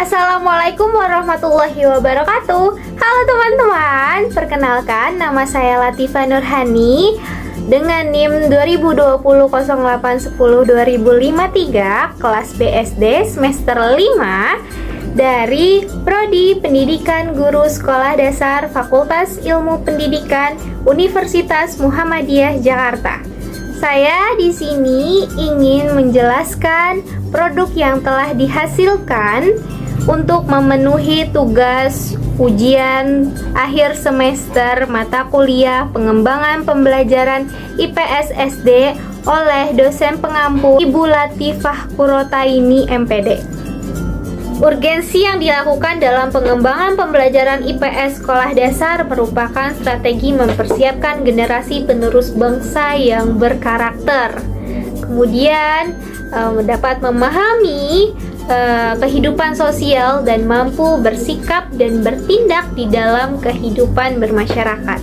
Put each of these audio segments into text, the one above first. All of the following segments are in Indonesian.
Assalamualaikum warahmatullahi wabarakatuh. Halo teman-teman, perkenalkan nama saya Latifah Nurhani dengan NIM 202008102053 kelas BSD semester 5 dari Prodi Pendidikan Guru Sekolah Dasar Fakultas Ilmu Pendidikan Universitas Muhammadiyah Jakarta. Saya di sini ingin menjelaskan produk yang telah dihasilkan untuk memenuhi tugas ujian akhir semester mata kuliah pengembangan pembelajaran IPS SD oleh dosen pengampu Ibu Latifah Kurotaini MPD. Urgensi yang dilakukan dalam pengembangan pembelajaran IPS sekolah dasar merupakan strategi mempersiapkan generasi penerus bangsa yang berkarakter. Kemudian dapat memahami kehidupan sosial dan mampu bersikap dan bertindak di dalam kehidupan bermasyarakat.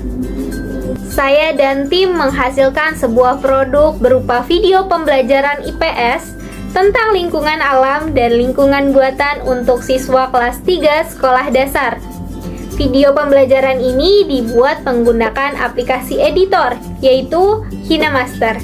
Saya dan tim menghasilkan sebuah produk berupa video pembelajaran IPS tentang lingkungan alam dan lingkungan buatan untuk siswa kelas 3 sekolah dasar. Video pembelajaran ini dibuat menggunakan aplikasi editor, yaitu KineMaster.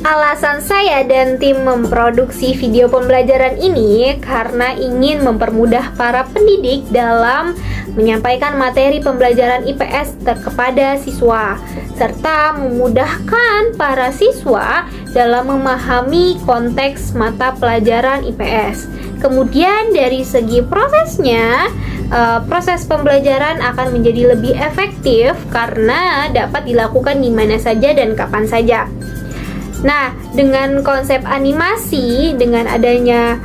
Alasan saya dan tim memproduksi video pembelajaran ini karena ingin mempermudah para pendidik dalam menyampaikan materi pembelajaran IPS kepada siswa, serta memudahkan para siswa dalam memahami konteks mata pelajaran IPS. Kemudian dari segi prosesnya, proses pembelajaran akan menjadi lebih efektif karena dapat dilakukan di mana saja dan kapan saja. Nah, dengan konsep animasi, dengan adanya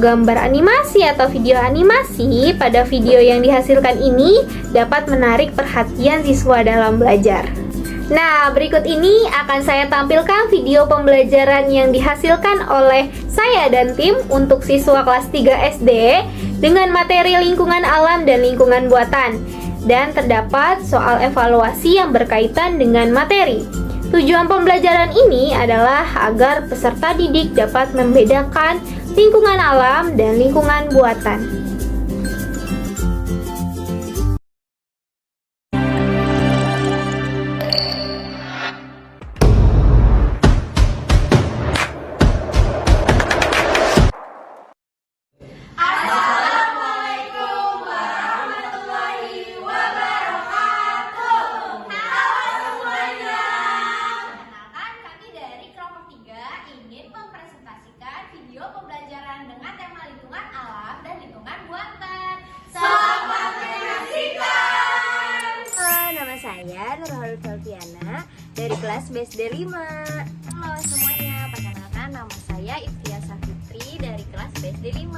gambar animasi atau video animasi pada video yang dihasilkan ini dapat menarik perhatian siswa dalam belajar. Nah, berikut ini akan saya tampilkan video pembelajaran yang dihasilkan oleh saya dan tim untuk siswa kelas 3 SD dengan materi lingkungan alam dan lingkungan buatan, dan terdapat soal evaluasi yang berkaitan dengan materi. Tujuan pembelajaran ini adalah agar peserta didik dapat membedakan lingkungan alam dan lingkungan buatan. Pembelajaran dengan tema lingkungan alam dan lingkungan buatan. Selamat menyaksikan. Nama saya Nurhol Feltiana dari kelas BSD 5. Halo semuanya, perkenalkan nama saya Iftia Safitri dari kelas BSD 5.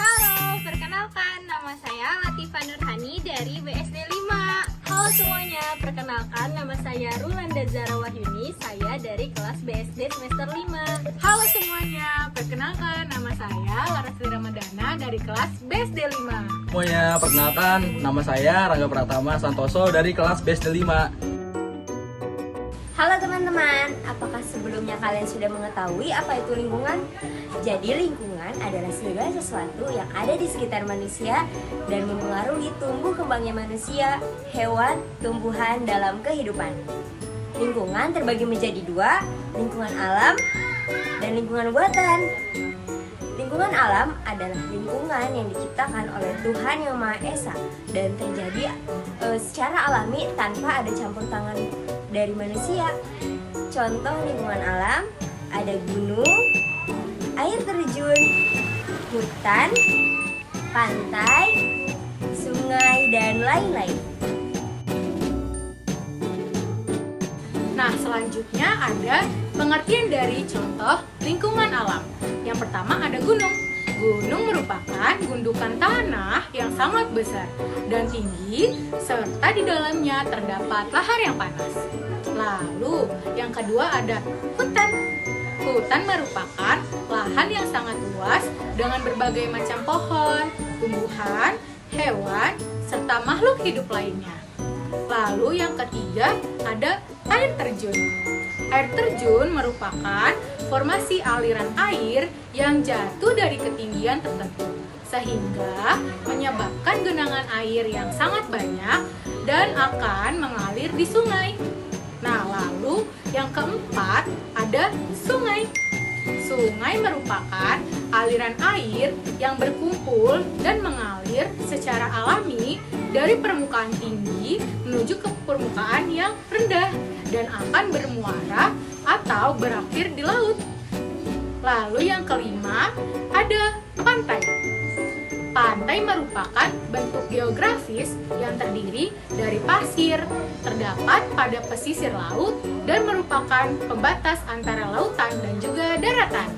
Halo, perkenalkan nama saya Latifah Nurhani dari BSD 5. Halo semuanya, perkenalkan nama saya Rulanda Zara Wahyuni, saya dari kelas BSD semester 5. Halo semuanya, perkenalkan nama saya Larasri Ramadana dari kelas BSD 5. Semuanya, perkenalkan nama saya Rangga Pratama Santoso dari kelas BSD 5. Halo teman-teman, apakah sebelumnya kalian sudah mengetahui apa itu lingkungan? Jadi lingkungan adalah segala sesuatu yang ada di sekitar manusia dan mempengaruhi tumbuh kembangnya manusia, hewan, tumbuhan dalam kehidupan. Lingkungan terbagi menjadi dua, lingkungan alam dan lingkungan buatan. Lingkungan alam adalah lingkungan yang diciptakan oleh Tuhan Yang Maha Esa dan terjadi secara alami tanpa ada campur tangan dari manusia. Contoh lingkungan alam ada gunung, air terjun, hutan, pantai, sungai, dan lain-lain. Nah, selanjutnya ada pengertian dari contoh lingkungan alam. Yang pertama ada gunung. Gunung merupakan gundukan tanah yang sangat besar dan tinggi, serta di dalamnya terdapat lahar yang panas. Lalu, yang kedua ada hutan. Hutan merupakan lahan yang sangat luas dengan berbagai macam pohon, tumbuhan, hewan, serta makhluk hidup lainnya. Lalu yang ketiga ada air terjun. Air terjun merupakan formasi aliran air yang jatuh dari ketinggian tertentu, sehingga menyebabkan genangan air yang sangat banyak dan akan mengalir di sungai. Nah, lalu yang keempat ada sungai. Sungai merupakan aliran air yang berkumpul dan mengalir secara alami dari permukaan tinggi menuju ke permukaan yang rendah dan akan bermuara atau berakhir di laut. Lalu yang kelima ada pantai. Pantai merupakan bentuk geografis yang terdiri dari pasir, terdapat pada pesisir laut dan merupakan pembatas antara lautan dan juga daratan.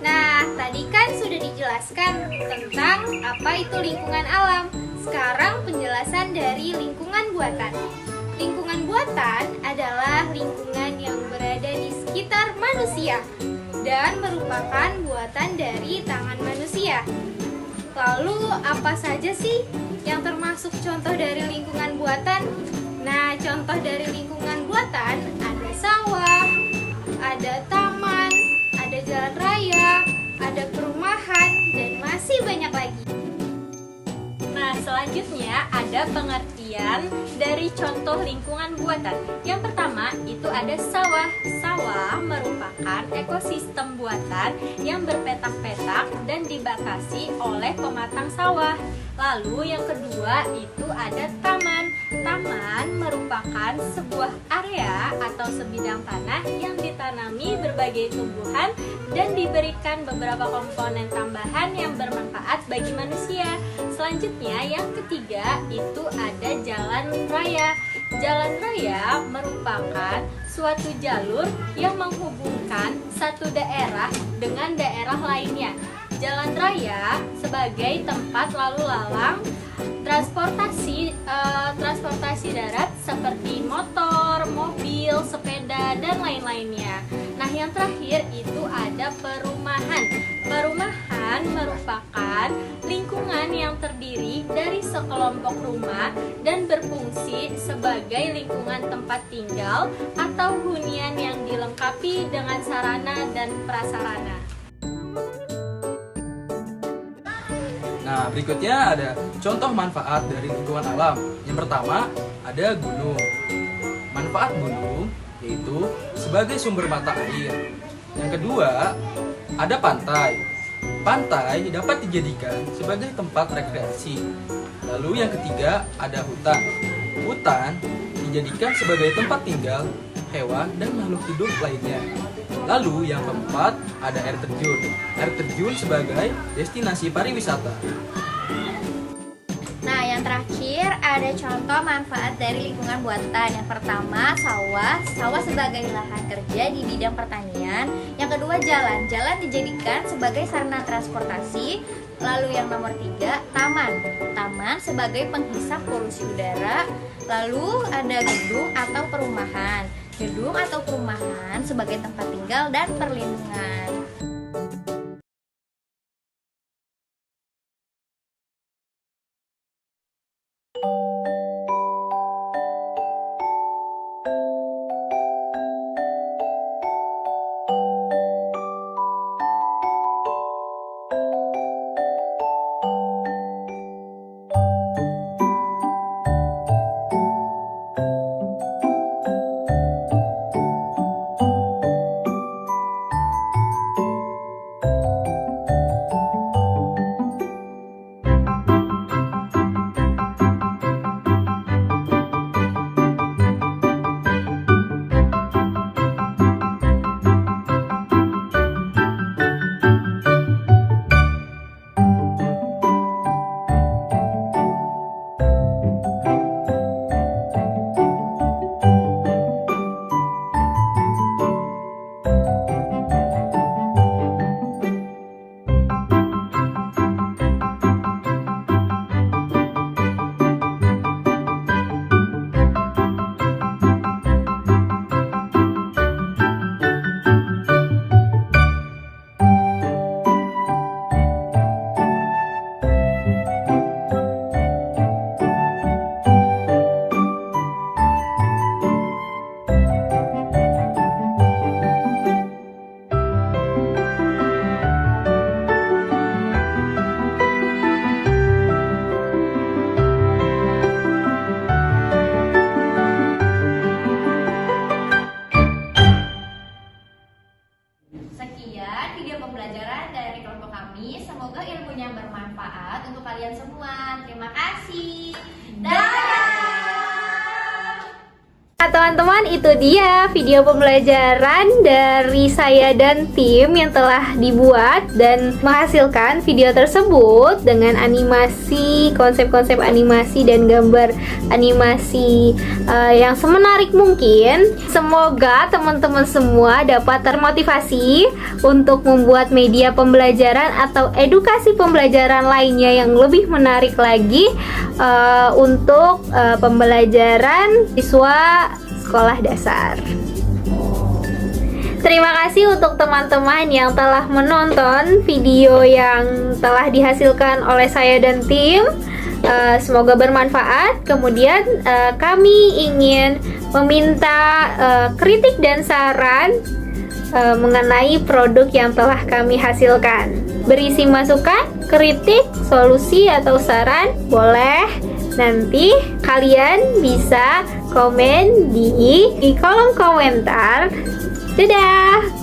Nah, tadi kan sudah dijelaskan tentang apa itu lingkungan alam. Sekarang penjelasan dari lingkungan buatan. Lingkungan buatan adalah lingkungan yang berada di sekitar manusia dan merupakan buatan dari tangan manusia. Lalu apa saja sih yang termasuk contoh dari lingkungan buatan? Nah, contoh dari lingkungan buatan ada sawah, ada taman, ada jalan raya, ada perumahan, dan masih banyak lagi. Nah, selanjutnya ada pengertian dari contoh lingkungan buatan. Yang pertama itu ada sawah. Sawah merupakan ekosistem buatan yang berpetak-petak dan dibatasi oleh pematang sawah. Lalu yang kedua itu ada taman. Taman merupakan sebuah area atau sebidang tanah yang ditanami berbagai tumbuhan dan diberikan beberapa komponen tambahan yang bermanfaat bagi manusia. Selanjutnya yang ketiga itu ada jalan raya. Jalan raya merupakan suatu jalur yang menghubungkan satu daerah dengan daerah lainnya. Jalan raya sebagai tempat lalu lalang transportasi darat seperti motor, mobil, sepeda, dan lain-lainnya. Nah, yang terakhir itu ada perumahan. Perumahan merupakan lingkungan yang terdiri dari sekelompok rumah dan berfungsi sebagai lingkungan tempat tinggal atau hunian yang dilengkapi dengan sarana dan prasarana. Nah, berikutnya ada contoh manfaat dari lingkungan alam. Yang pertama, ada gunung. Manfaat gunung yaitu sebagai sumber mata air. Yang kedua, ada pantai. Pantai dapat dijadikan sebagai tempat rekreasi. Lalu yang ketiga, ada hutan. Hutan dijadikan sebagai tempat tinggal hewan dan makhluk hidup lainnya. Lalu yang keempat, ada air terjun. Air terjun sebagai destinasi pariwisata. Nah, yang terakhir ada contoh manfaat dari lingkungan buatan. Yang pertama, sawah. Sawah sebagai lahan kerja di bidang pertanian. Yang kedua, jalan. Jalan dijadikan sebagai sarana transportasi. Lalu yang nomor 3, taman. Taman sebagai penghisap polusi udara. Lalu ada gedung atau perumahan. Gedung atau perumahan sebagai tempat tinggal dan perlindungan. kalian semua. Terima kasih. Dadah! Nah, teman-teman, itu dia video pembelajaran dari saya dan tim yang telah dibuat dan menghasilkan video tersebut dengan animasi, konsep-konsep animasi dan gambar animasi yang semenarik mungkin. Semoga teman-teman semua dapat termotivasi untuk membuat media pembelajaran atau edukasi pembelajaran lainnya yang lebih menarik lagi untuk pembelajaran siswa sekolah dasar. Terima kasih untuk teman-teman yang telah menonton video yang telah dihasilkan oleh saya dan tim. Semoga bermanfaat. Kemudian kami ingin meminta kritik dan saran mengenai produk yang telah kami hasilkan. Berisi masukan, kritik, solusi atau saran boleh. Nanti kalian bisa komen di kolom komentar. Dadah!